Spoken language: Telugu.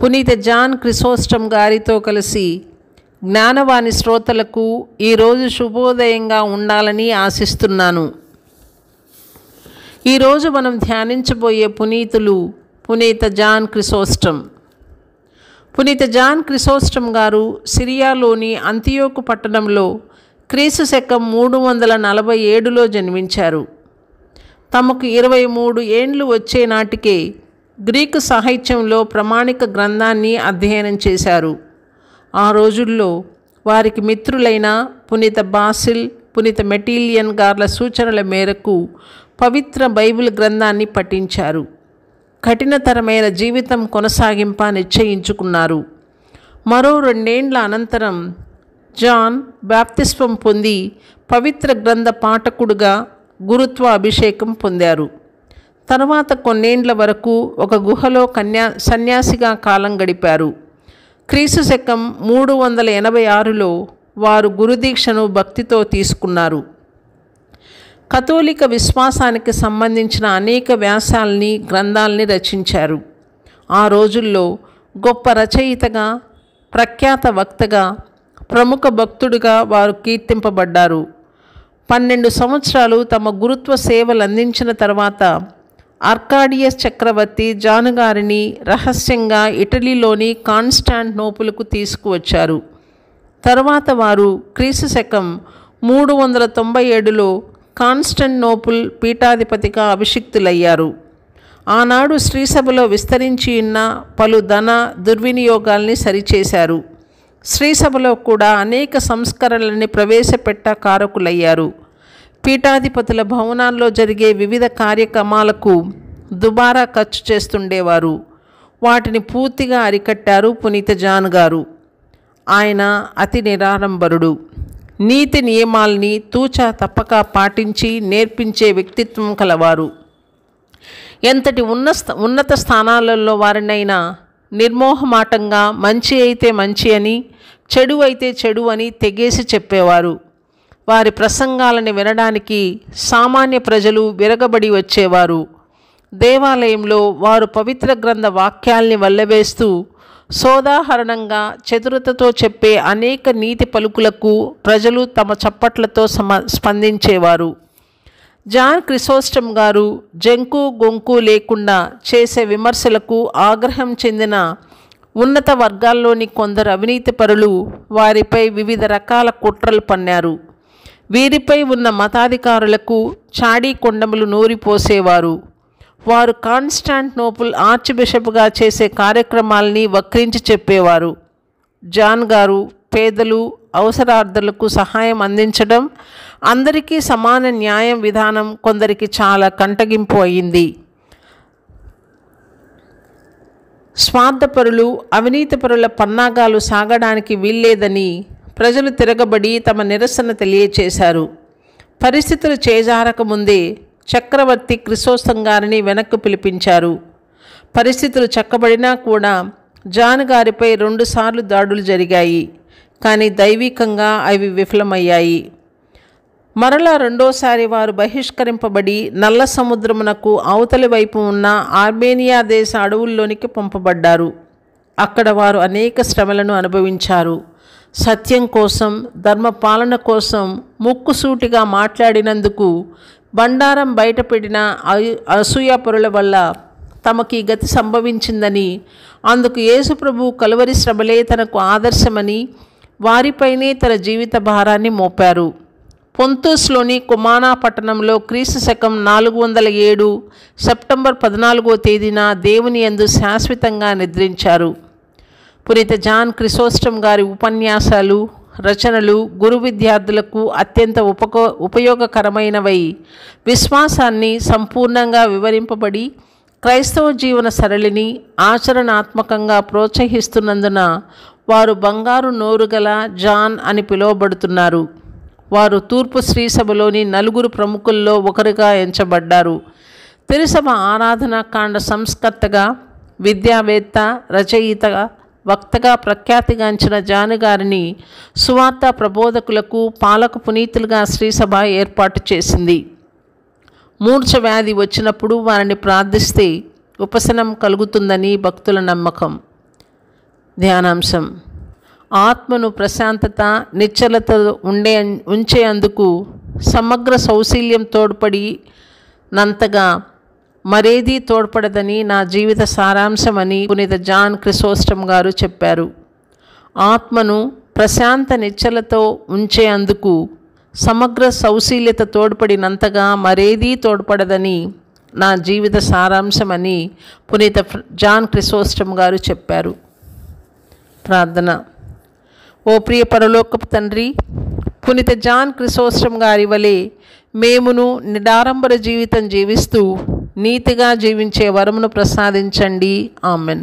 పునీత జాన్ క్రిసోస్టం గారితో కలిసి జ్ఞానవాణి శ్రోతలకు ఈరోజు శుభోదయంగా ఉండాలని ఆశిస్తున్నాను. ఈరోజు మనం ధ్యానించబోయే పునీతులు పునీత జాన్ క్రిసోస్టం. పునీత జాన్ క్రిసోస్టం గారు సిరియాలోని అంతియోకు పట్టణంలో క్రీస్తు శకం 347లో జన్మించారు. తమకు 23 ఏండ్లు వచ్చే నాటికే గ్రీకు సాహిత్యంలో ప్రామాణిక గ్రంథాన్ని అధ్యయనం చేశారు. ఆ రోజుల్లో వారికి మిత్రులైన పునీత బాసిల్, పునీత మెటీలియన్ గార్ల సూచనల మేరకు పవిత్ర బైబిల్ గ్రంథాన్ని పఠించారు. కఠినతరమైన జీవితం కొనసాగింప నిశ్చయించుకున్నారు. మరో 2 ఏండ్ల అనంతరం జాన్ బాప్తిస్మం పొంది పవిత్ర గ్రంథ పాఠకుడుగా గురుత్వ అభిషేకం పొందారు. తర్వాత కొన్నేండ్ల వరకు ఒక గుహలో సన్యాసిగా కాలం గడిపారు. క్రీస్తు శకం 386లో వారు గురుదీక్షను భక్తితో తీసుకున్నారు. కథోలిక విశ్వాసానికి సంబంధించిన అనేక వ్యాసాల్ని, గ్రంథాలని రచించారు. ఆ రోజుల్లో గొప్ప రచయితగా, ప్రఖ్యాత వక్తగా, ప్రముఖ భక్తుడిగా వారు కీర్తింపబడ్డారు. 12 సంవత్సరాలు తమ గురుత్వ సేవలు అందించిన తర్వాత ఆర్కాడియస్ చక్రవర్తి జాన్ గారిని రహస్యంగా ఇటలీలోని కాన్స్టాంటినోపుల్కు తీసుకువచ్చారు. తర్వాత వారు క్రీస్తు శకం 397లో కాన్స్టాంటినోపుల్ పీఠాధిపతిగా అభిషిక్తులయ్యారు. ఆనాడు శ్రీసభలో విస్తరించి ఉన్న పలు ధన దుర్వినియోగాల్ని సరిచేశారు. శ్రీసభలో కూడా అనేక సంస్కరణలని ప్రవేశపెట్ట కారకులయ్యారు. పీఠాధిపతుల భవనాల్లో జరిగే వివిధ కార్యక్రమాలకు దుబారా ఖర్చు చేస్తుండేవారు. వాటిని పూర్తిగా అరికట్టారు పునీత జాన్ గారు. ఆయన అతి నిరాడంబరుడు. నీతి నియమాల్ని తూచా తప్పక పాటించి నేర్పించే వ్యక్తిత్వం కలవారు. ఎంతటి ఉన్నత స్థానాలలో వారినైనా నిర్మోహమాటంగా మంచి అయితే మంచి అని, చెడు అయితే చెడు అని తెగేసి చెప్పేవారు. వారి ప్రసంగాలను వినడానికి సామాన్య ప్రజలు విరగబడి వచ్చేవారు. దేవాలయంలో వారు పవిత్ర గ్రంథ వాక్యాల్ని వల్లవేస్తూ సోదాహరణంగా చతురతతో చెప్పే అనేక నీతి పలుకులకు ప్రజలు తమ చప్పట్లతో స్పందించేవారు. జాన్ క్రిసోస్టం గారు జంకు గొంకు లేకుండా చేసే విమర్శలకు ఆగ్రహం చెందిన ఉన్నత వర్గాల్లోని కొందరు అవినీతిపరులు వారిపై వివిధ రకాల కుట్రలు పన్నారు. వీరిపై ఉన్న మతాధికారులకు చాడీ కొండములు నూరిపోసేవారు. వారు కాన్స్టాంటినోపుల్ ఆర్చ్ బిషప్గా చేసే కార్యక్రమాలని వక్రించి చెప్పేవారు. జాన్ గారు పేదలు, అవసరార్థులకు సహాయం అందించడం, అందరికీ సమాన న్యాయం విధానం కొందరికి చాలా కంటగింపు అయింది. స్వార్థపరులు, అవినీతిపరుల పన్నాగాలు సాగడానికి వీల్లేదని ప్రజలు తిరగబడి తమ నిరసన తెలియచేశారు. పరిస్థితులు చేజారకముందే చక్రవర్తి క్రిసోస్టం గారిని వెనక్కు పిలిపించారు. పరిస్థితులు చక్కబడినా కూడా జాన్ గారిపై 2 సార్లు దాడులు జరిగాయి. కానీ దైవికంగా అవి విఫలమయ్యాయి. మరలా 2వసారి వారు బహిష్కరింపబడి నల్ల సముద్రమునకు అవతలి వైపు ఉన్న ఆర్మేనియా దేశ అడవుల్లోనికి పంపబడ్డారు. అక్కడ వారు అనేక శ్రమలను అనుభవించారు. సత్యం కోసం, ధర్మపాలన కోసం ముక్కుసూటిగా మాట్లాడినందుకు, బండారం బయటపెట్టిన అసూయాపరుల వల్ల తమకి గతి సంభవించిందని, అందుకు యేసుప్రభు కలువరి శ్రమలే తనకు ఆదర్శమని వారిపైనే తన జీవిత భారాన్ని మోపారు. పొంతుస్లోని కుమానా పట్టణంలో క్రీస్తు శకం 407 సెప్టెంబర్ 14వ తేదీన దేవుని యందు శాశ్వతంగా నిద్రించారు. పునీత జాన్ క్రిసోస్టం గారి ఉపన్యాసాలు, రచనలు గురు విద్యార్థులకు అత్యంత ఉపయోగకరమైనవై విశ్వాసాన్ని సంపూర్ణంగా వివరింపబడి క్రైస్తవ జీవన సరళిని ఆచరణాత్మకంగా ప్రోత్సహిస్తున్నందున వారు బంగారు నోరుగల జాన్ అని పిలువబడుతున్నారు. వారు తూర్పు శ్రీసభలోని 4 ప్రముఖుల్లో ఒకరుగా ఎంచబడ్డారు. తిరుసభ ఆరాధనా కాండ సంస్కర్తగా, విద్యావేత్త, రచయితగా, వక్తగా ప్రఖ్యాతిగాంచిన జాన్ గారిని సువార్త ప్రబోధకులకు పాలక పునీతులుగా శ్రీసభ ఏర్పాటు చేసింది. మూర్ఛ వ్యాధి వచ్చినప్పుడు వారిని ప్రార్థిస్తే ఉపశమనం కలుగుతుందని భక్తుల నమ్మకం. ధ్యానాంశం: ఆత్మను ప్రశాంతత, నిశ్చలత ఉంచేందుకు సమగ్ర సౌశీల్యం తోడ్పడినంతగా మరేదీ తోడ్పడదని నా జీవిత సారాంశమని పునీత జాన్ క్రిసోస్టమ్ గారు చెప్పారు. ఆత్మను ప్రశాంత నిశ్చలతో ఉంచేందుకు సమగ్ర సౌశీల్యత తోడ్పడినంతగా మరేదీ తోడ్పడదని నా జీవిత సారాంశమని పునీత జాన్ క్రిసోస్టమ్ గారు చెప్పారు. ప్రార్థన. ఓ ప్రియ పరలోకపు తండ్రి, పునీత జాన్ క్రిసోస్టమ్ గారి వలె మేమును నిడారంబర జీవితం జీవిస్తూ నీతిగా జీవించే వరమును ప్రసాదించండి. ఆమెన్.